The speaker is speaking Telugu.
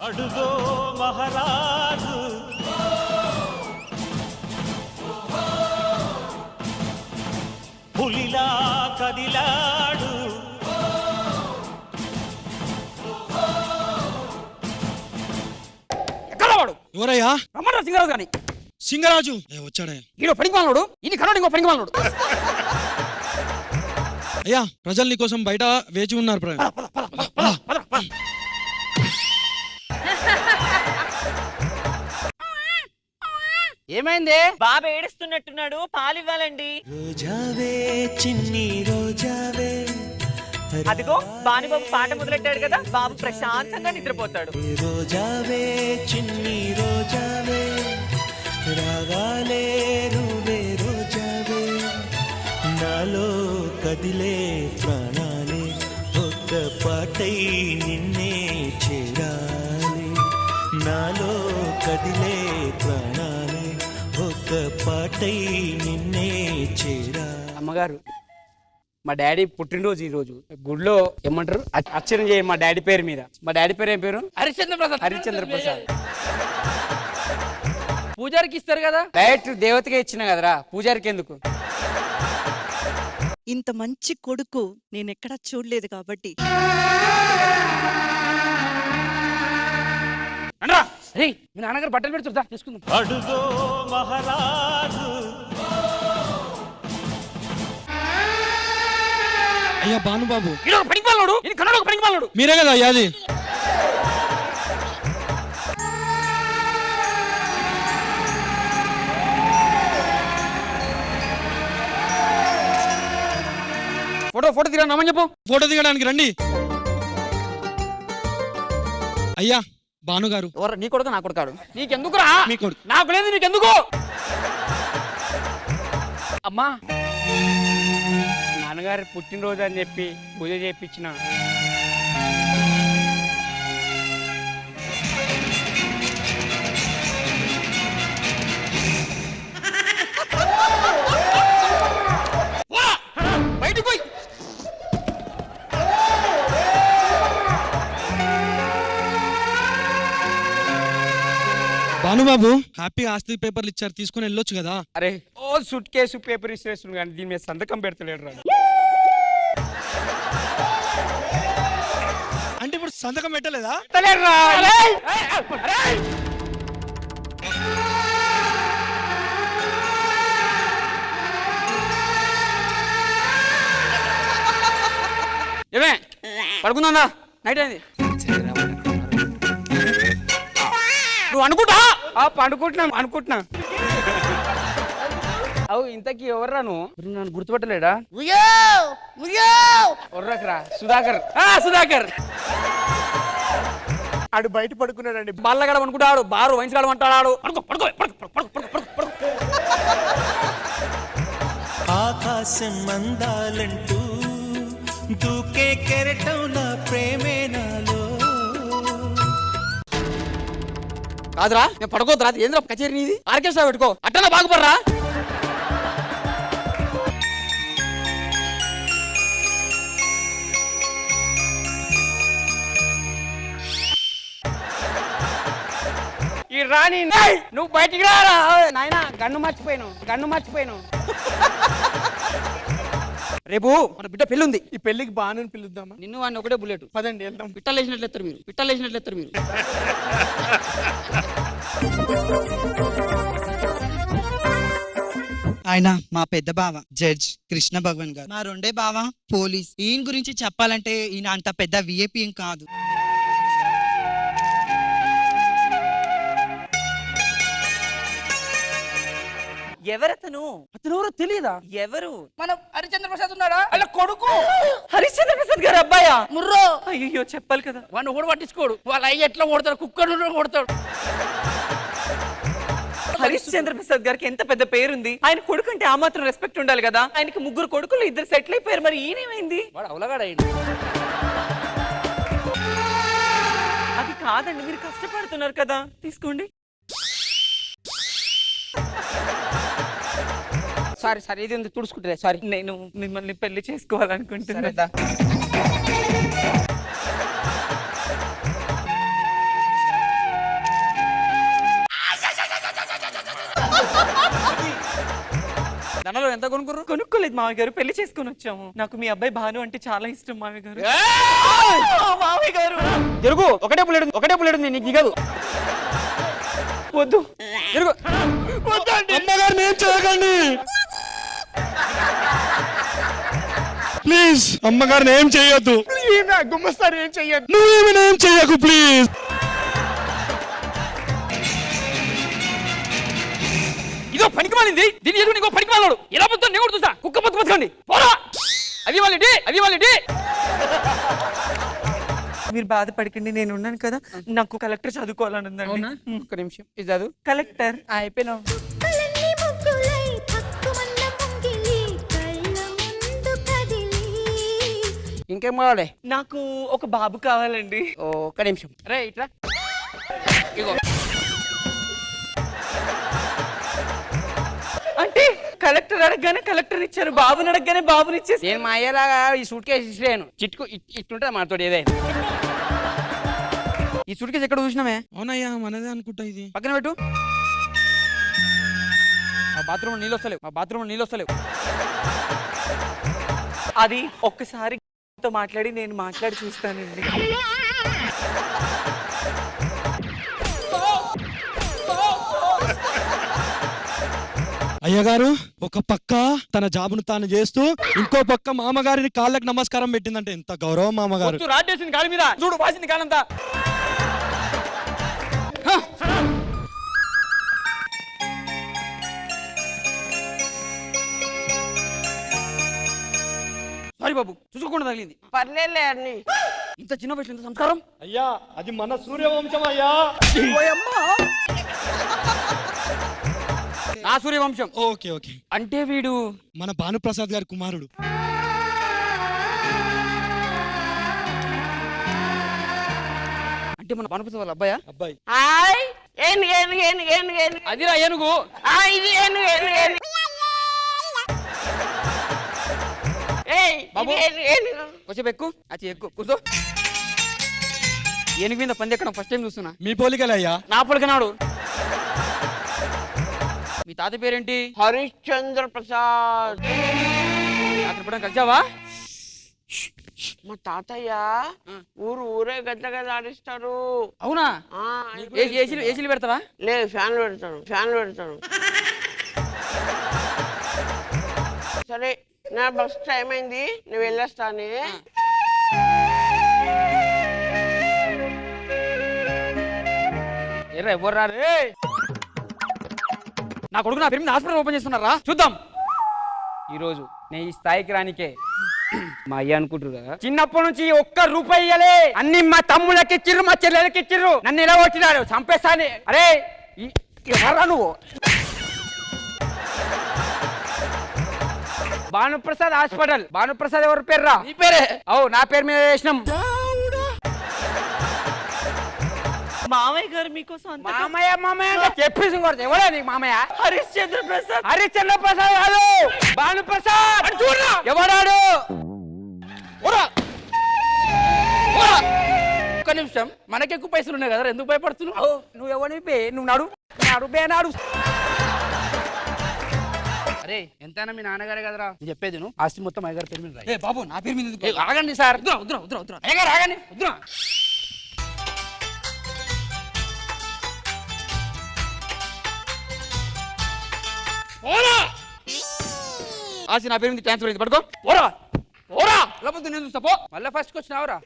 అడుగో మహారాజు పులిలా కదిలాడు ఎక్కడవాడు? ఎవరయ్యా? రమ్మన్నా సింగరాజు గాని. సింగరాజు వచ్చాడే. ఈడో పనికిమాలనుడు, ఇది కన్నడ ఇంకో పనికిమాలనుడు. అయ్యా ప్రజలు నీ కోసం బయట వేచి ఉన్నారు. ఏమైంది? బాబు ఏడుస్తున్నట్టున్నాడు, పాలివ్వాలండి. రోజావే చిన్ని రోజావే అదిగో బానుబాబు పాట మొదలెట్టాడు కదా, బాబు ప్రశాంతంగా నిద్రపోతాడు. రోజావే చిన్ని రోజావే రాగాలే రువే రోజావే నాలో కదిలే ప్రాణాలే ఒక్క పాటై నిన్నే చేరాలి నాలో కదిలే ప్రాణాలే ఒక్క పాటై నిన్నే చేరాలి. అమ్మగారు, మా డాడీ పుట్టినరోజు ఈ రోజు. గుడిలో ఏమంటారు అర్చన చేయ మా డాడీ పేరు మీద. మా డాడీ పేరు ఏం పేరు? హరిశ్చంద్ర ప్రసాద్. హరిశ్చంద్ర ప్రసాద్. పూజారికి ఇస్తారు కదా, డైరెక్ట్ దేవతకే ఇచ్చిన కదరా, పూజారికి ఎందుకు? ఇంత మంచి కొడుకు నేనెక్కడా చూడలేదు కాబట్టి. అనరా రే, మీ నాన్నగారు బట్టలు పెడుతుందా, తీసుకుందాం. అడుగో మహారాజు. అయ్యా భానుబాబు, ఈడొక పనికిమాలనుడు, ఇది కన్నడ ఒక పనికిమాలనుడు. మీరే కదా అయ్యా అది? ఫోటో దిగా నమ్మని చెప్పు. ఫోటో దిగడానికి రండి. అయ్యా భానుగారు. ఎవరు? నీ కొడుకు నా కొడుకాడు? నీకెందుకురా? మీ కొడుకు. నాకు లేదు, నీకెందుకు? అమ్మా, నాన్నగారు పుట్టినరోజు అని చెప్పి పూజ చేయించిన. బయటికి పోయి. భానుబాబు హ్యాపీగా ఆస్తి పేపర్లు ఇచ్చారు, తీసుకుని వెళ్ళొచ్చు కదా. అరే ఓ సూట్ కేసు పేపర్ ఇచ్చేస్తుంది కానీ దీని మీద సంతకం పెడతలేడు రా. అంటే ఇప్పుడు సంతకం పెట్టలేదా? ఏమే పడుకుందా? నైట్ అయింది. నువ్వు అనుకుంటా? అనుకుంటున్నా. అవు ఇంతకీ ఎవర్రా నువ్వు? నన్ను గుర్తుపట్టలేడా? ఒర్రకరా. సుధాకర్. ఆడు బయట పడుకున్నాడండి. బాల్లగడ అనుకుంటాడు, బారు వైన్స్గాడు అంటాడు. ఆకాశం అందాలంటూ దూకే కెరటంలా ప్రేమే నాలో. కాదురా, నేను పడుకోద్దురా. ఏంద్రా కచేరీ నీది? ఆర్కెస్ట్రా పెట్టుకో, అట్టనా బాగుపడరా. ఈ రాణి నువ్వు బయటికి రారా నాయనా. గన్ను మర్చిపోయాను. రేపు మన బిడ్డ పెళ్లి ఉంది. ఈ పెళ్లికి బాను పిలుద్దామా? నిన్ను వాడిని ఒకటే బుల్లెట్. పదండి వెళ్దాం. పిట్టలేసినట్లు ఎత్తారు మీరు. ఆయన మా పెద్ద బావ జడ్జ్ కృష్ణ భగవాన్ గారు. మా రెండే బావ పోలీస్. ఈయన గురించి చెప్పాలంటే ఈయన అంత పెద్ద విఐపి ఏం కాదు. ఎవరతను? అతను తెలియదా? ఎవరు? మన హరిశ్చంద్ర ప్రసాద్ ఉన్నాడా, అలా కొడుకు. హరిశ్చంద్ర ప్రసాద్ గారు అబ్బాయా? ముర్రో. అయ్యో చెప్పాలి కదా. వాడిని కూడా పట్టించుకోడు. వాళ్ళ అయ్యి ఎట్లా కొడతాడు, కుక్కడు కొడతాడు. హరిశ్చంద్ర ప్రసాద్ గారికి ఎంత పెద్ద పేరుంది. ఆయన కొడుకు అంటే ఆ మాత్రం రెస్పెక్ట్ ఉండాలి కదా. ఆయనకి 3 కొడుకులు, 2 సెటిల్ అయిపోయారు. మరి ఈయనేమైంది? వాడు అవలగాడయ్యింది. అది కాదండి, మీరు కష్టపడుతున్నారు కదా, తీసుకోండి. సారీ ఇది తుడుచుకుంటే. సారీ, నేను మిమ్మల్ని పెళ్లి చేసుకోవాలనుకుంటున్నా. దండలు ఎంత కొనుక్కుర్రు? కొనుక్కోలేదు మామయ్య గారు, పెళ్లి చేసుకొని వచ్చాము. నాకు మీ అబ్బాయి భాను అంటే చాలా ఇష్టం మామయ్య గారు. మామయ్య గారు తిరుగు, ఒకటే బుల్లెట్ ఉంది, నీకు దిగదు. వద్దు తిరుగు. అమ్మగారిని ఏం చేయకండి ప్లీజ్. అమ్మగారిని ఏం చేయొద్దు. గుమ్మస్తాను, ఏం చెయ్యదు. నువ్వేమైనా ఏం చెయ్యకు ప్లీజ్. ఇదో పనికి మాలింది, దీన్ని ఎదుగు నీకో పనికి మాలాడు. ఎలా పోతాను నేను కూడా చూసా. కుక్క పొత్తు బతకండి పోరా. అది వాళ్ళ మీరు బాధపడకండి, నేను ఉన్నాను కదా. నాకు కలెక్టర్ చదువుకోవాలని ఉందండి. ఒక్క నిమిషం, ఇది చదువు. కలెక్టర్ అయిపోయినావు. కలన్ని ముగ్గులై తక్కువన్న ముంగిలి కళ్ళ ముందు కదిలి. ఇంకేం కావాలి? నాకు ఒక బాబు కావాలండి. ఒక్క నిమిషం. రే ఇట్లా ఇగో. అంటే కలెక్టర్ అడగగానే కలెక్టర్ ఇచ్చారు, బాబుని అడగగానే బాబుని ఇచ్చేసి. నేను మా అయ్యేలాగా ఈ సూట్ కేసు ఇచ్చేయను. చిట్టుకు ఇట్టుంటే మనతో ఏదైనా. ఈ సూట్ కేసు ఎక్కడ చూసినామే? అవునయ్యా, మనదే అనుకుంటా. ఇది పక్కన పెట్టు. మా బాత్రూమ్ నీళ్ళు వస్తలేవు. అది ఒక్కసారి తో మాట్లాడి నేను మాట్లాడి చూస్తానండి. అయ్యగారు ఒక పక్క తన జాబును తాను చేస్తూ ఇంకో పక్క మామగారిని కాళ్ళకి నమస్కారం పెట్టిందంటే ఎంత గౌరవం మామగారు. రాటేసింది కాలు మీద, చూడు వాసింది కాలంతా. సారీ బాబు, చూసుకోకుండా తగిలింది. పర్లేలే అన్ని. ఇంత చిన్న వయసులో ఇంత సంస్కారం. అయ్యా, అది మన సూర్యవంశం అయ్యా. నా సూర్యవంశం. Okay okay. అంటే వీడు మన భానుప్రసాద్ గారి కుమారుడు. అంటే మన భానుప్రసాద్ వాళ్ళ అబ్బాయా? అబ్బాయి. అదిరా ఏనుగు. బాబు కొంచెం ఎక్కు, అది ఎక్కు, కూర్చో. ఏనుగు మీద పంది ఎక్కడం ఫస్ట్ టైం చూస్తున్నా. మీ పోలికలే అయ్యా. నా పొలికనాడు. మీ తాత పేరేంటి? హరిశ్చంద్ర ప్రసాద్. రాత్రి ఎప్పుడైనా కలిసావా? మా తాతయ్య ఊరే గద్ద గద ఆడిస్తారు. అవునా? ఏసీలు పెడతావా? లేదు, ఫ్యాన్లు పెడతాను. సరే, నా బస్ టైం అయింది, నువ్వు వెళ్ళొస్తానే. ఎర్ర ఎవరు రారు. నా కొడుకు నా పేరు మీద హాస్పిటల్ ఓపెన్ చేస్తున్నారా? చూద్దాం. ఈరోజు నేను ఈ స్థాయికి రానికే మా అయ్య అనుకుంటారు కదా, చిన్నప్పటి నుంచి ఒక్క రూపాయి ఇయ్యలే. అన్ని మా తమ్ముళ్ళకి ఇచ్చిర్రు, మా చెల్లెలకి ఇచ్చిర్రు. నన్ను ఎలా కొట్టినారు, చంపేస్తాను. అరే ఎవర్రా నువ్వు? భానుప్రసాద్ హాస్పిటల్. భానుప్రసాద్ ఎవరి పేర్రా? నీ పేరే. అవు, నా పేరు మీద వేసినాం. మామయ్య గారు మీకోసం మామయ్య చెప్పేసి ఎవడా నీకు మామయ్య? హరిశ్చంద్ర ప్రసాద్. హరిశ్చంద్ర ప్రసాద్ కాదు, భానుప్రసాద్. ఎవడాడు? ఒక్క నిమిషం, మనకెక్కువ పైసలు ఉన్నాయి కదా, ఎందుకు భయపడుతున్నావు? నువ్వు ఎవరిని? నువ్వు నాడు. అరే ఎంతైనా మీ నాన్నగారే కదరా. నేను చెప్పేది నువ్వు, ఆస్తి మొత్తం అయ్యగారి పేరు మీద రాయి. బాబు నా పేరు మీద ఆగండి సార్. వద్దురా అయ్యగారు, ఆగండి. వద్దురా. ఆస్తి నా పేరు మీద ట్రాన్స్ఫర్ అయింది, పడుకో. ఓరా లేకపోతే నేను చూస్తా పో. మళ్ళీ ఫస్ట్కి వచ్చినావురా.